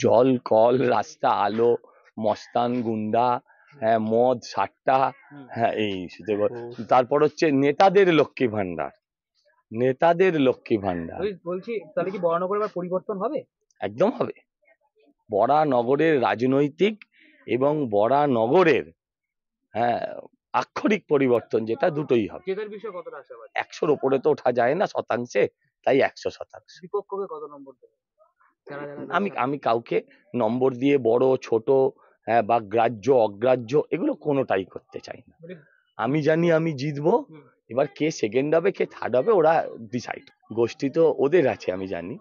জল, কল, রাস্তা, আলো, মস্তান, গুন্ডা, হ্যাঁ, মদ, সাট্টা, হ্যাঁ, এই তারপর হচ্ছে নেতাদের লক্ষ্মী ভান্ডার, নেতাদের লক্ষ্মী ভান্ডার। বলছি তাহলে কি বরানগরে এবার পরিবর্তন হবে? একদম হবে। বরানগরের রাজনৈতিক এবং বরানগরের, হ্যাঁ, আক্ষরিক পরিবর্তন যেটা, দুটোই হবে। জেতার বিষয়ে কতটা আশাবাদী? 100-র উপরে তো ওঠা যায় না শতাংশে, তাই 100%। বিপক্ষকে কত নম্বর দেবে? আমি কাউকে নম্বর দিয়ে বড় ছোট, হ্যাঁ, বা গ্রাহ্য অগ্রাহ্য এগুলো কোনোটাই করতে চাই না। আমি জানি আমি জিতবো, এবার কে সেকেন্ড হবে কে থার্ড হবে ওরা ডিসাইড। গোষ্ঠী তো ওদের আছে আমি জানি,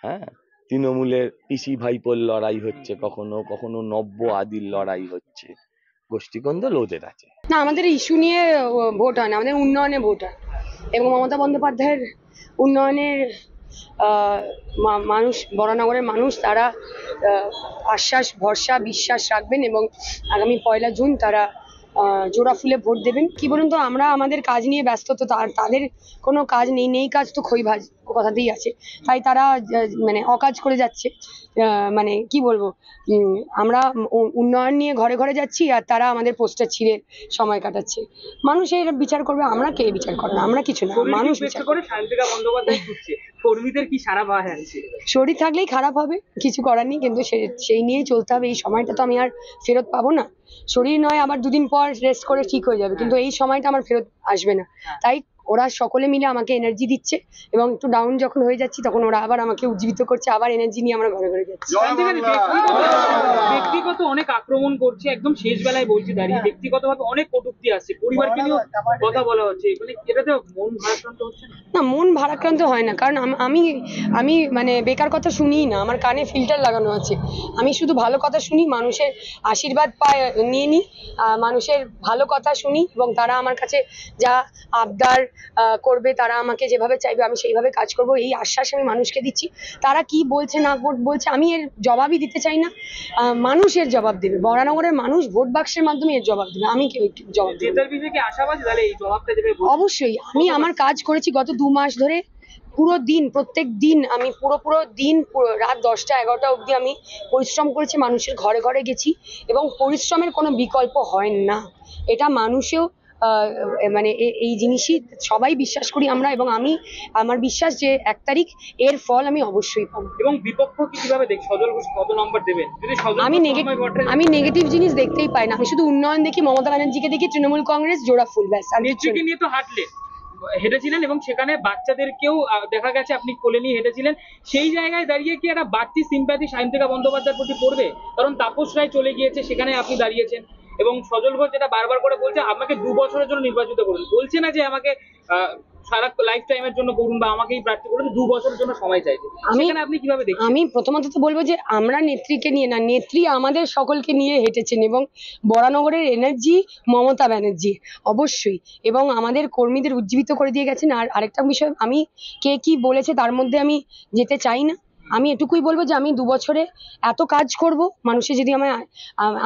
হ্যাঁ, তৃণমূলের পিসি ভাইপোর লড়াই হচ্ছে, কখনো কখনো নব্য আদির লড়াই হচ্ছে, গোষ্ঠীকন্দল ওদের আছে না। আমাদের ইস্যু নিয়ে ভোট হয় না, আমাদের উন্নয়নে ভোট হয়। এবং মমতা বন্দ্যোপাধ্যায়ের উন্নয়নের মানুষ, বরানগরের মানুষ, তারা আশ্বাস, ভরসা, বিশ্বাস রাখবেন এবং আগামী 1 জুন তারা জোড়া ফুলে ভোট দেবেন। কি বলুন তো, আমরা আমাদের কাজ নিয়ে ব্যস্ত, তো তাদের কোনো কাজ নেই কাজ তো খই ভাজ কথাতেই আছে। তাই তারা মানে অকাজ করে যাচ্ছে। মানে কি বলবো, আমরা উন্নয়ন নিয়ে ঘরে ঘরে যাচ্ছি আর তারা আমাদের পোস্টার ছিঁড়ে সময় কাটাচ্ছে। মানুষ এর বিচার করবে, আমরা কে বিচার করবে? আমরা কিছু না, মানুষ বিচার করে। শান্তিকা বন্দ্যোপাধ্যায় ছুটছে, কর্মীদের কি সারা বাহার আছে? শরীর থাকলেই খারাপ হবে, কিছু করার নেই, কিন্তু সেই নিয়েই চলতে হবে। এই সময়টা তো আমি আর ফেরত পাবো না। শরীর নয় আবার 2 দিন পর রেস্ট করে ঠিক হয়ে যাবে, কিন্তু এই সময়টা আমার ফেরত আসবে না। তাই ওরা সকলে মিলে আমাকে এনার্জি দিচ্ছে এবং একটু ডাউন যখন হয়ে যাচ্ছি তখন ওরা আবার আমাকে উজ্জীবিত করছে, আবার এনার্জি নিয়ে আমরা ঘরে ঘরে যাচ্ছি। ব্যক্তিগত অনেক আক্রমণ করছে, একদম শেষ বেলায় বলছি দাঁড়িয়ে, ব্যক্তিগতভাবে অনেক কটূক্তি আসছে, পরিবারকে নিয়েও কথা বলা হচ্ছে, মানে এটাতে মন ভারাক্রান্ত হচ্ছে না, মন ভারাক্রান্ত হয় না, কারণ আমি মানে বেকার কথা শুনিই না। আমার কানে ফিল্টার লাগানো আছে, আমি শুধু ভালো কথা শুনি, মানুষের আশীর্বাদ নিয়ে নিই, মানুষের ভালো কথা শুনি এবং তারা আমার কাছে যা আবদার করবে, তারা আমাকে যেভাবে চাইবে আমি সেইভাবে কাজ করব, এই আশ্বাস আমি মানুষকে দিচ্ছি। তারা কি বলছে না বলছে আমি এর জবাবই দিতে চাই না। মানুষের জবাব দেবে, বরানগরের মানুষ ভোট বাক্সের মাধ্যমে এর জবাব দেবে, আমি জবাব দেব। অবশ্যই আমি আমার কাজ করেছি গত 2 মাস ধরে, পুরো দিন, প্রত্যেক দিন আমি পুরো দিন, রাত 10টা 11টা অবধি আমি পরিশ্রম করেছি, মানুষের ঘরে ঘরে গেছি এবং পরিশ্রমের কোনো বিকল্প হয় না। এটা মানুষেও মানে এই জিনিসই সবাই বিশ্বাস করি আমরা, এবং আমার বিশ্বাস যে 1 তারিখ এর ফল আমি অবশ্যই পাবো। এবং বিপক্ষকে কিভাবে দেখ, সজল ঘোষ কত নম্বর দেবেন? যদি আমি নেগেটিভ জিনিস দেখতেই পাই না, আমি শুধু উন্নয়ন দেখি, মমতা ব্যানার্জিকে দেখি, তৃণমূল কংগ্রেস, জোড়া ফুল, ব্যাস। নেত্রীকে নিয়ে তো হেঁটেছিলেন এবং সেখানে বাচ্চাদেরকেও দেখা গেছে আপনি কোলে নিয়ে হেঁটেছিলেন, সেই জায়গায় দাঁড়িয়ে কি একটা বাড়তি সিম্প্যাথি সায়ন্তিকা বন্দ্যোপাধ্যায়ের প্রতি পড়বে? কারণ তাপস রায় চলে গিয়েছে, সেখানে আপনি দাঁড়িয়েছেন এবং সজল ঘোষ যেটা বারবার করে বলছে, আমাকে 2 বছরের জন্য নির্বাচিত করুন, বলছে না যে আমাকে সারা লাইফ টাইমের জন্য করুন বা আমাকেই প্রার্থী করুন, 2 বছরের জন্য সময় চাইছে। সেখানে আপনি কিভাবে দেখছেন? আমি প্রথমত তো বলবো যে আমরা নেত্রীকে নিয়ে না, নেত্রী আমাদের সকলকে নিয়ে হেঁটেছেন এবং বরানগরের এনার্জি মমতা ব্যানার্জি অবশ্যই, এবং আমাদের কর্মীদের উজ্জীবিত করে দিয়ে গেছেন। আর আরেকটা বিষয়, আমি কে কি বলেছে তার মধ্যে আমি যেতে চাই না। আমি এটুকুই বলবো যে আমি 2 বছরে এত কাজ করব, মানুষে যদি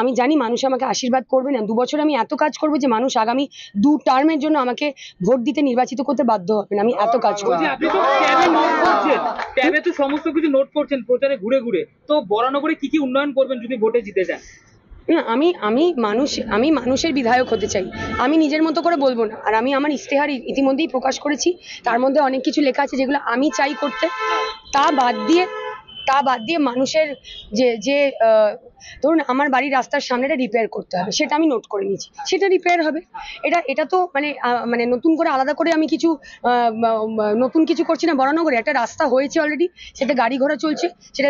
আমি জানি মানুষ আমাকে আশীর্বাদ করবে না, 2 বছরে আমি এত কাজ করব যে মানুষ আগামী 2 টার্মের জন্য আমাকে ভোট দিতে নির্বাচিত করতে বাধ্য হবে না। আমি এত কাজ করব। আপনি তো ট্যাবে নোট করছেন, ট্যাবে তো সমস্ত কিছু নোট করছেন প্রচারে ঘুরে ঘুরে, তো বরানগরে কি কি উন্নয়ন করবেন যদি ভোটে জিতে যান? না, আমি মানুষের বিধায়ক হতে চাই, আমি নিজের মতো করে বলবো না। আর আমি আমার ইশতেহার ইতিমধ্যেই প্রকাশ করেছি, তার মধ্যে অনেক কিছু লেখা আছে যেগুলো আমি চাই করতে। তা বাদ দিয়ে মানুষের যে ধরুন আমার বাড়ির রাস্তার সামনেটা রিপেয়ার করতে হবে, সেটা আমি নোট করে নিয়েছি, সেটা রিপেয়ার হবে। এটা তো মানে নতুন করে আলাদা করে আমি কিছু নতুন কিছু করছি না। বরানগরে একটা রাস্তা হয়েছে অলরেডি, সেটা গাড়ি ঘোড়া চলছে, সেটা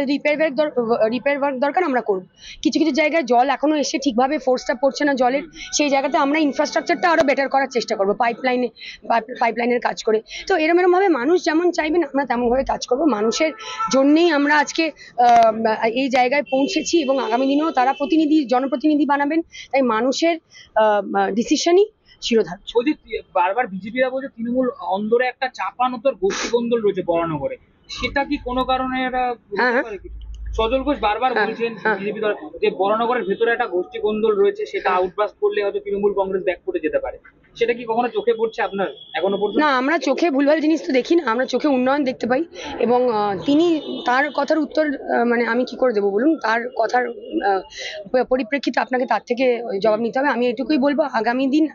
রিপেয়ার ওয়ার্ক দরকার, আমরা করব। কিছু কিছু জায়গায় জল এখনো এসে ঠিকভাবে ফোর্সটা পড়ছে না জলের, সেই জায়গাতে আমরা ইনফ্রাস্ট্রাকচারটা আরো বেটার করার চেষ্টা করবো, পাইপলাইনের কাজ করে। তো এরম ভাবে মানুষ যেমন চাইবেন আমরা তেমন ভাবে কাজ করব। মানুষের জন্যেই আমরা আজকে এই জায়গায় পৌঁছেছি এবং আগামী দিনেও তারা জনপ্রতিনিধি বানাবেন। তাই মানুষের ডিসিশনই শিরোধার্য। বারবার বিজেপিরা বলছে তৃণমূল অন্দরে একটা চাপানোতর গোষ্ঠীকন্দল রয়েছে বরানগরে, সেটা কি কোনো কারণে হ্যাঁ, সজল ঘোষ বারবার হ্যাঁ, বলছেন হ্যাঁ। বিজেপি দল যে বরানগরের ভেতরে একটা গোষ্ঠী কোন্দল রয়েছে, সেটা আউটবাস্ট করলে হয়তো তৃণমূল কংগ্রেস ব্যাক করে যেতে পারে। সেটা কি কখনো চোখে পড়ছে আপনার এখনো পর্যন্ত? না, আমরা চোখে ভুলভাল জিনিস তো দেখি না, আমরা চোখে উন্নয়ন দেখতে পাই। এবং তিনি তার কথার উত্তর মানে আমি কি করে দেবো বলুন? তার কথার পরিপ্রেক্ষিতে আপনাকে তার থেকে জবাব নিতে হবে। আমি এটুকুই বলবো, আগামী দিন